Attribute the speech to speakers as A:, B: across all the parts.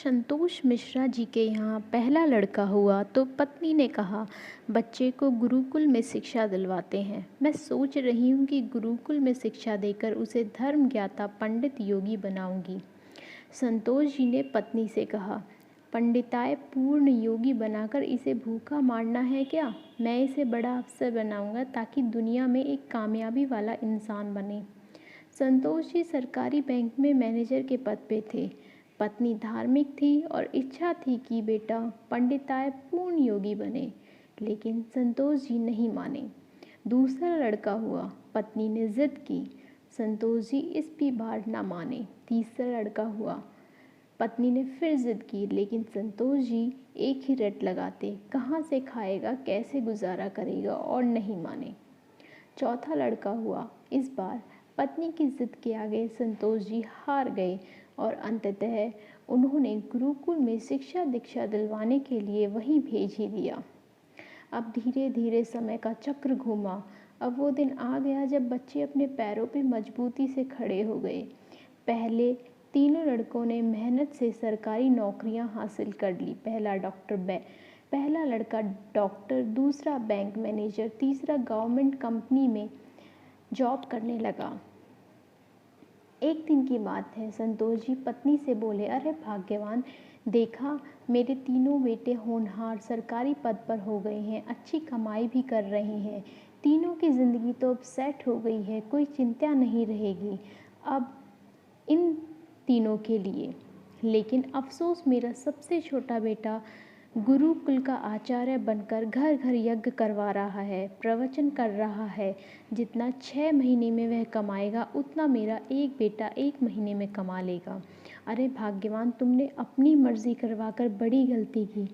A: संतोष मिश्रा जी के यहाँ पहला लड़का हुआ तो पत्नी ने कहा, बच्चे को गुरुकुल में शिक्षा दिलवाते हैं। मैं सोच रही हूँ कि गुरुकुल में शिक्षा देकर उसे धर्म ज्ञाता पंडित योगी बनाऊंगी। संतोष जी ने पत्नी से कहा, पंडिताय पूर्ण योगी बनाकर इसे भूखा मारना है क्या? मैं इसे बड़ा अफसर बनाऊंगा ताकि दुनिया में एक कामयाबी वाला इंसान बने। संतोष जी सरकारी बैंक में मैनेजर के पद पे थे। पत्नी धार्मिक थी और इच्छा थी कि बेटा पंडिताय पूर्ण योगी बने, लेकिन संतोष जी नहीं माने। दूसरा लड़का हुआ, पत्नी ने जिद की। संतोष जी इस भी बार न माने। तीसरा लड़का हुआ, पत्नी ने फिर जिद की, लेकिन संतोष जी एक ही रट लगाते, कहाँ से खाएगा, कैसे गुजारा करेगा, और नहीं माने। चौथा लड़का हुआ। इस बार पत्नी की जिद के आगे संतोष जी हार गए और अंततः उन्होंने गुरुकुल में शिक्षा दीक्षा दिलवाने के लिए वहीं भेज ही दिया। अब धीरे धीरे समय का चक्र घूमा। अब वो दिन आ गया जब बच्चे अपने पैरों पे मजबूती से खड़े हो गए। पहले तीनों लड़कों ने मेहनत से सरकारी नौकरियां हासिल कर ली। पहला लड़का डॉक्टर, दूसरा बैंक मैनेजर, तीसरा गवर्नमेंट कंपनी में जॉब करने लगा। एक दिन की बात है, संतोष जी पत्नी से बोले, अरे भाग्यवान, देखा मेरे तीनों बेटे होनहार सरकारी पद पर हो गए हैं, अच्छी कमाई भी कर रहे हैं। तीनों की ज़िंदगी तो अब सेट हो गई है, कोई चिंता नहीं रहेगी अब इन तीनों के लिए। लेकिन अफसोस, मेरा सबसे छोटा बेटा गुरुकुल का आचार्य बनकर घर घर यज्ञ करवा रहा है, प्रवचन कर रहा है। जितना 6 महीने में वह कमाएगा उतना मेरा एक बेटा 1 महीने में कमा लेगा। अरे भाग्यवान, तुमने अपनी मर्जी करवाकर बड़ी गलती की।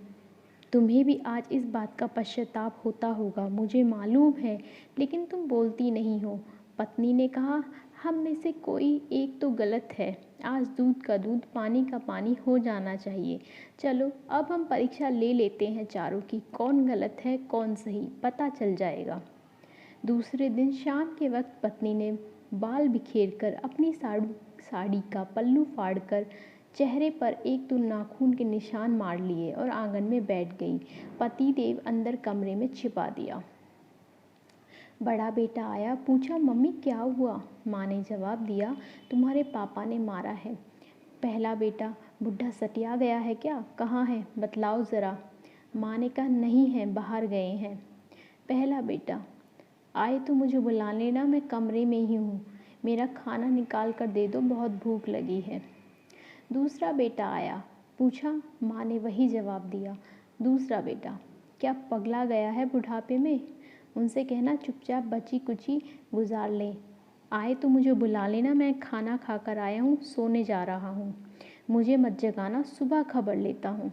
A: तुम्हें भी आज इस बात का पश्चाताप होता होगा, मुझे मालूम है, लेकिन तुम बोलती नहीं हो। पत्नी ने कहा, हम में से कोई एक तो गलत है। आज दूध का दूध, पानी का पानी हो जाना चाहिए। चलो अब हम परीक्षा ले लेते हैं चारों की, कौन गलत है कौन सही पता चल जाएगा। दूसरे दिन शाम के वक्त पत्नी ने बाल बिखेर कर अपनी साड़ी का पल्लू फाड़कर चेहरे पर एक दो नाखून के निशान मार लिए और आंगन में बैठ गई। पतिदेव अंदर कमरे में छिपा दिया। बड़ा बेटा आया, पूछा, मम्मी क्या हुआ? माँ ने जवाब दिया, तुम्हारे पापा ने मारा है। पहला बेटा, बुढ़ा सटिया गया है क्या? कहाँ है, बतलाओ ज़रा। माँ ने कहा, नहीं है, बाहर गए हैं। पहला बेटा, आए तो मुझे बुला लेना, मैं कमरे में ही हूँ। मेरा खाना निकाल कर दे दो, बहुत भूख लगी है। दूसरा बेटा आया, पूछा, माँ ने वही जवाब दिया। दूसरा बेटा, क्या पगला गया है बुढ़ापे में? उनसे कहना चुपचाप बची कुची गुजार लें। आए तो मुझे बुला लेना, मैं खाना खाकर आया हूँ, सोने जा रहा हूँ। मुझे मत जगाना, सुबह खबर लेता हूँ।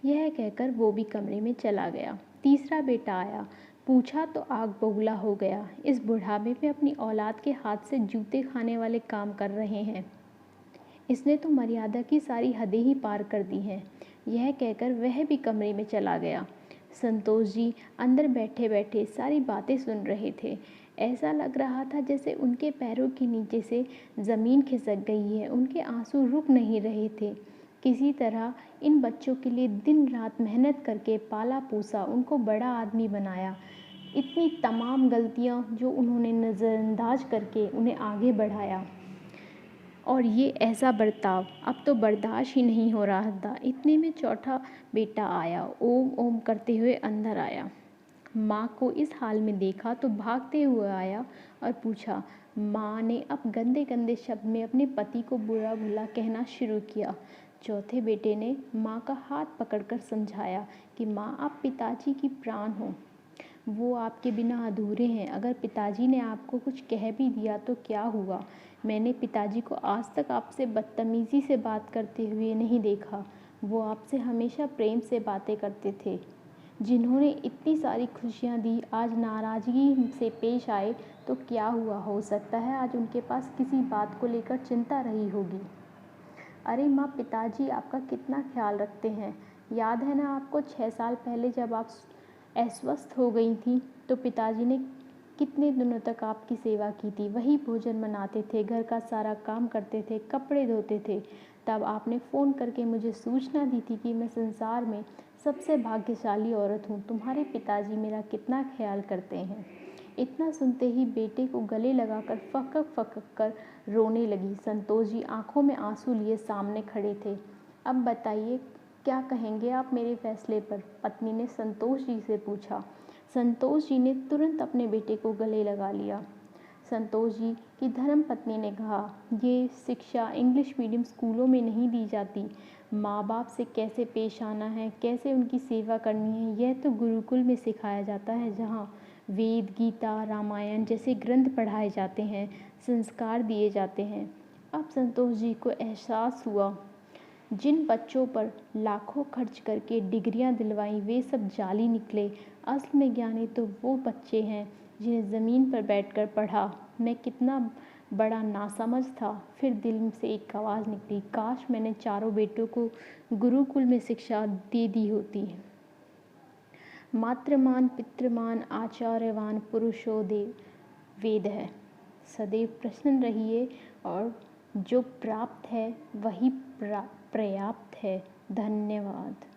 A: यह कहकर वो भी कमरे में चला गया। तीसरा बेटा आया, पूछा तो आग बबूला हो गया। इस बुढ़ापे में अपनी औलाद के हाथ से जूते खाने वाले काम कर रहे हैं। इसने तो मर्यादा की सारी हदें ही पार कर दी हैं। यह कहकर वह भी कमरे में चला गया। संतोष जी अंदर बैठे बैठे सारी बातें सुन रहे थे। ऐसा लग रहा था जैसे उनके पैरों के नीचे से ज़मीन खिसक गई है। उनके आंसू रुक नहीं रहे थे। किसी तरह इन बच्चों के लिए दिन रात मेहनत करके पाला पोसा, उनको बड़ा आदमी बनाया। इतनी तमाम गलतियां जो उन्होंने नज़रअंदाज करके उन्हें आगे बढ़ाया, और ये ऐसा बर्ताव अब तो बर्दाश्त ही नहीं हो रहा था। इतने में चौथा बेटा आया, ओम ओम करते हुए अंदर आया। माँ को इस हाल में देखा तो भागते हुए आया और पूछा। माँ ने अब गंदे गंदे शब्द में अपने पति को बुरा भला कहना शुरू किया। चौथे बेटे ने माँ का हाथ पकड़कर समझाया कि माँ, आप पिताजी की प्राण हो, वो आपके बिना अधूरे हैं। अगर पिताजी ने आपको कुछ कह भी दिया तो क्या हुआ? मैंने पिताजी को आज तक आपसे बदतमीज़ी से बात करते हुए नहीं देखा। वो आपसे हमेशा प्रेम से बातें करते थे। जिन्होंने इतनी सारी खुशियाँ दी आज नाराज़गी से पेश आए तो क्या हुआ? हो सकता है आज उनके पास किसी बात को लेकर चिंता रही होगी। अरे माँ, पिताजी आपका कितना ख्याल रखते हैं। याद है ना आपको, 6 साल पहले जब आप अस्वस्थ हो गई थी तो पिताजी ने कितने दिनों तक आपकी सेवा की थी, वही भोजन बनाते थे, घर का सारा काम करते थे, कपड़े धोते थे। तब आपने फ़ोन करके मुझे सूचना दी थी कि मैं संसार में सबसे भाग्यशाली औरत हूँ, तुम्हारे पिताजी मेरा कितना ख्याल करते हैं। इतना सुनते ही बेटे को गले लगाकर फकक फकक कर रोने लगी। संतोष जी आंखों में आंसू लिए सामने खड़े थे। अब बताइए, क्या कहेंगे आप मेरे फैसले पर? पत्नी ने संतोष जी से पूछा। संतोष जी ने तुरंत अपने बेटे को गले लगा लिया। संतोष जी की धर्म पत्नी ने कहा, ये शिक्षा इंग्लिश मीडियम स्कूलों में नहीं दी जाती। माँ बाप से कैसे पेश आना है, कैसे उनकी सेवा करनी है, यह तो गुरुकुल में सिखाया जाता है, जहाँ वेद, गीता, रामायण जैसे ग्रंथ पढ़ाए जाते हैं, संस्कार दिए जाते हैं। अब संतोष जी को एहसास हुआ, जिन बच्चों पर लाखों खर्च करके डिग्रियां दिलवाई वे सब जाली निकले। असल में ज्ञानी तो वो बच्चे हैं जिन्हें ज़मीन पर बैठकर पढ़ा। मैं कितना बड़ा नासमझ था। फिर दिल से एक आवाज़ निकली, काश मैंने चारों बेटों को गुरुकुल में शिक्षा दे दी होती। मातृमान पितृमान आचार्यवान पुरुषोदेव वेद है। सदैव प्रसन्न रहिए और जो प्राप्त है वही पर्याप्त है। धन्यवाद।